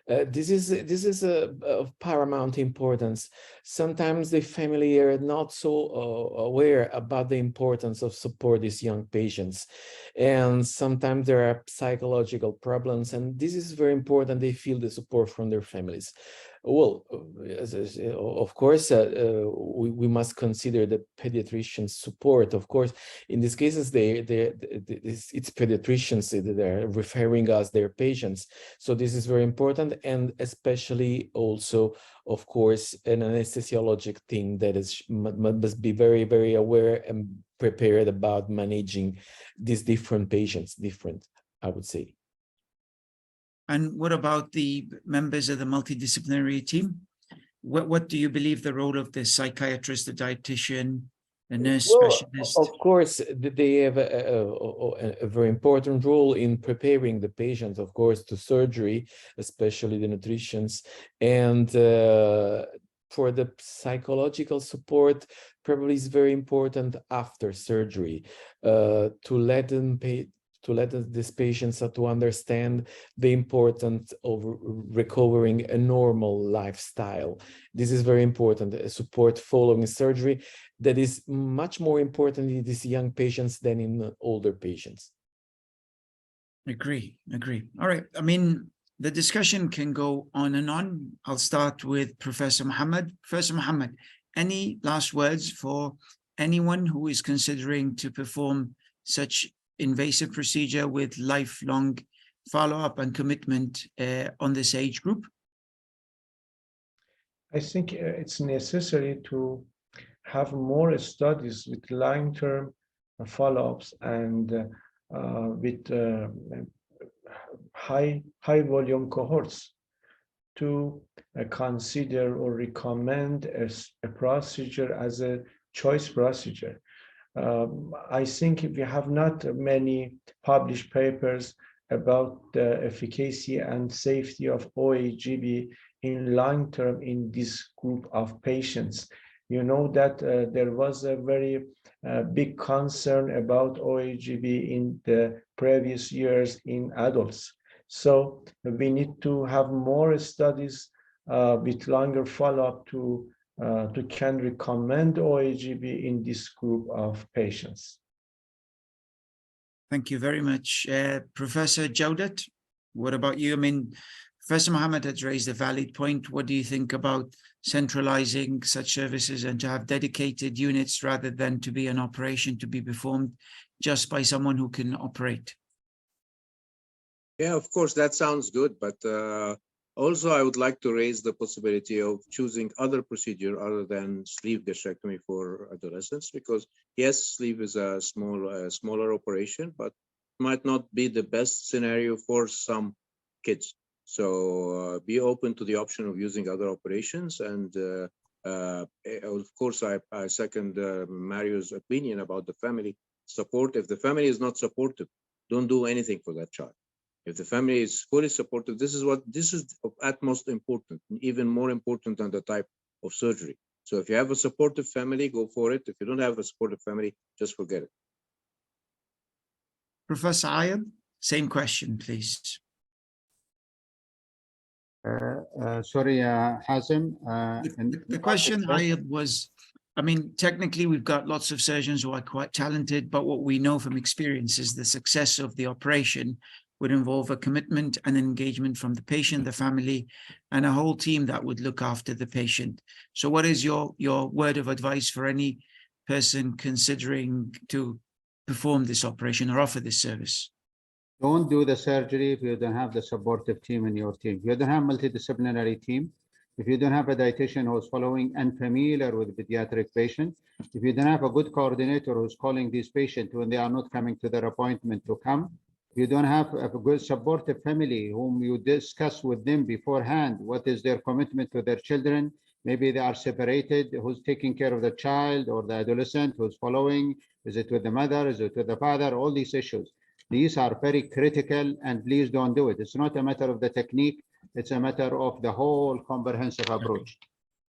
This is of paramount importance. Sometimes the family are not so aware about the importance of support these young patients, and sometimes there are psychological problems, and this is very important. They feel the support from their families. Well, of course, we must consider the pediatrician's support. Of course, in these cases, it's pediatricians that are referring us their patients. So this is very important, and especially also, of course, an anesthesiologic team that must be very, very aware and prepared about managing these different patients, I would say. And what about the members of the multidisciplinary team? What do you believe the role of the psychiatrist, the dietitian, the nurse specialist? Of course, they have a very important role in preparing the patient, of course, to surgery, especially the nutritionists. And for the psychological support, probably is very important after surgery, to let these patients to understand the importance of recovering a normal lifestyle. This is very important, support following surgery that is much more important in these young patients than in older patients. Agree. All right. I mean, the discussion can go on and on. I'll start with Professor Mohammed. Professor Mohammed, any last words for anyone who is considering to perform such invasive procedure with lifelong follow-up and commitment on this age group? I think it's necessary to have more studies with long-term follow-ups and with high volume cohorts to consider or recommend a procedure as a choice procedure. I think we have not many published papers about the efficacy and safety of OAGB in long term in this group of patients. You know that there was a very big concern about OAGB in the previous years in adults. So we need to have more studies with longer follow-up to can recommend OAGB in this group of patients. Thank you very much. Professor Jaudat, what about you? I mean, Professor Mohammed has raised a valid point. What do you think about centralizing such services and to have dedicated units rather than to be an operation to be performed just by someone who can operate? Yeah, of course, that sounds good, but also I would like to raise the possibility of choosing other procedure other than sleeve gastrectomy for adolescents, because yes, sleeve is a smaller operation, but might not be the best scenario for some kids. So be open to the option of using other operations. And of course, I second Mario's opinion about the family support. If the family is not supportive, don't do anything for that child. If the family is fully supportive, this is of utmost important, even more important than the type of surgery. So if you have a supportive family, go for it. If you don't have a supportive family, just forget it. Professor Ayad, same question, please. Sorry, Hazem. The question, Ayad, was, I mean, technically we've got lots of surgeons who are quite talented, but what we know from experience is the success of the operation would involve a commitment and engagement from the patient, the family, and a whole team that would look after the patient. So what is your word of advice for any person considering to perform this operation or offer this service? Don't do the surgery if you don't have the supportive team in your team. If you don't have a multidisciplinary team, if you don't have a dietitian who's following and familiar with pediatric patients, if you don't have a good coordinator who's calling these patients when they are not coming to their appointment to come, if you don't have a good supportive family whom you discuss with them beforehand, what is their commitment to their children, maybe they are separated, who's taking care of the child or the adolescent, who's following, is it with the mother, is it with the father, all these issues. These are very critical, and please don't do it. It's not a matter of the technique, it's a matter of the whole comprehensive approach.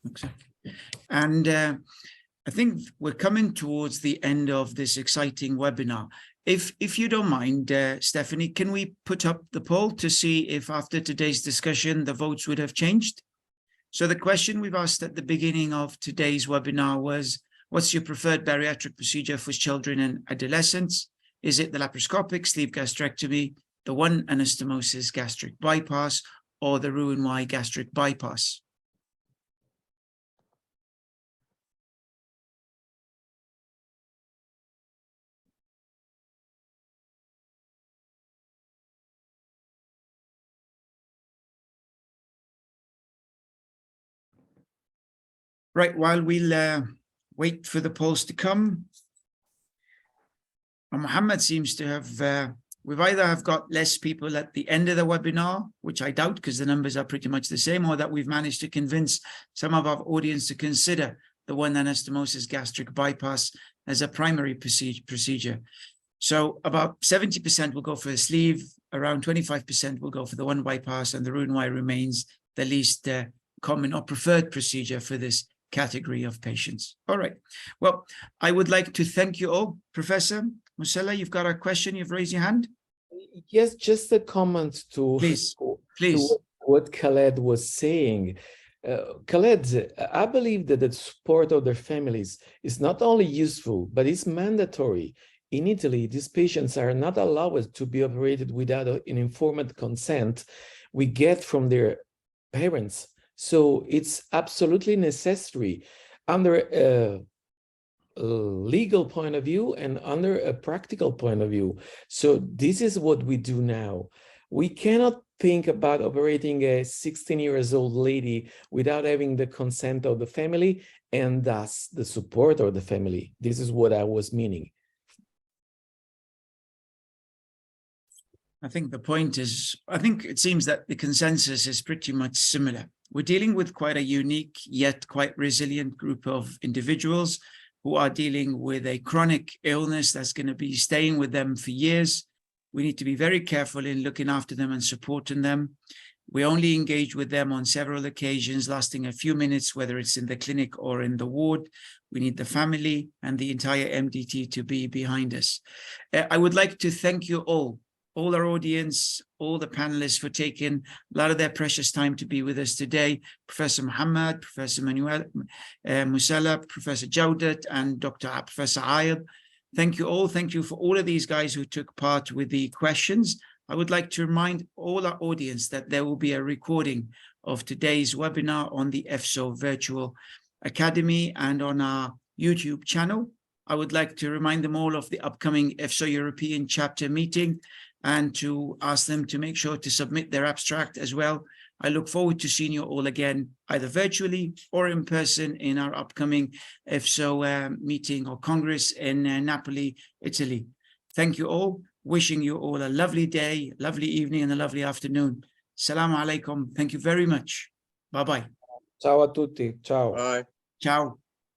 Exactly. And I think we're coming towards the end of this exciting webinar. If you don't mind, Stephanie, can we put up the poll to see if after today's discussion, the votes would have changed? So the question we've asked at the beginning of today's webinar was, what's your preferred bariatric procedure for children and adolescents? Is it the laparoscopic sleeve gastrectomy, the one anastomosis gastric bypass, or the Roux-en-Y gastric bypass? Right, while we'll wait for the polls to come, Mohammed seems to have, we've either have got less people at the end of the webinar, which I doubt because the numbers are pretty much the same, or that we've managed to convince some of our audience to consider the one anastomosis gastric bypass as a primary procedure. So about 70% will go for a sleeve, around 25% will go for the one bypass, and the Roux-en-Y remains the least common or preferred procedure for this category of patients. All right. Well, I would like to thank you all. Professor Musella, you've got a question. You've raised your hand. Yes, just a comment to, please. To what Khaled was saying. Khaled, I believe that the support of their families is not only useful, but it's mandatory. In Italy, these patients are not allowed to be operated without an informed consent we get from their parents. So it's absolutely necessary under a legal point of view and under a practical point of view. So this is what we do now. We cannot think about operating a 16-year-old lady without having the consent of the family and thus the support of the family. This is what I was meaning. I think the point is, I think it seems that the consensus is pretty much similar. We're dealing with quite a unique yet quite resilient group of individuals who are dealing with a chronic illness that's going to be staying with them for years. We need to be very careful in looking after them and supporting them. We only engage with them on several occasions, lasting a few minutes, whether it's in the clinic or in the ward. We need the family and the entire MDT to be behind us. I would like to thank you all our audience, all the panelists for taking a lot of their precious time to be with us today. Professor Muhammad, Professor Musella, Professor Jawdat, and Professor Ayub. Thank you all. Thank you for all of these guys who took part with the questions. I would like to remind all our audience that there will be a recording of today's webinar on the Ifso Virtual Academy and on our YouTube channel. I would like to remind them all of the upcoming Ifso European chapter meeting and to ask them to make sure to submit their abstract as well. I look forward to seeing you all again, either virtually or in person in our upcoming Ifso meeting or Congress in Napoli, Italy. Thank you all. Wishing you all a lovely day, lovely evening, and a lovely afternoon. Assalamu alaikum. Thank you very much. Bye-bye. Ciao a tutti. Ciao. Bye. Ciao.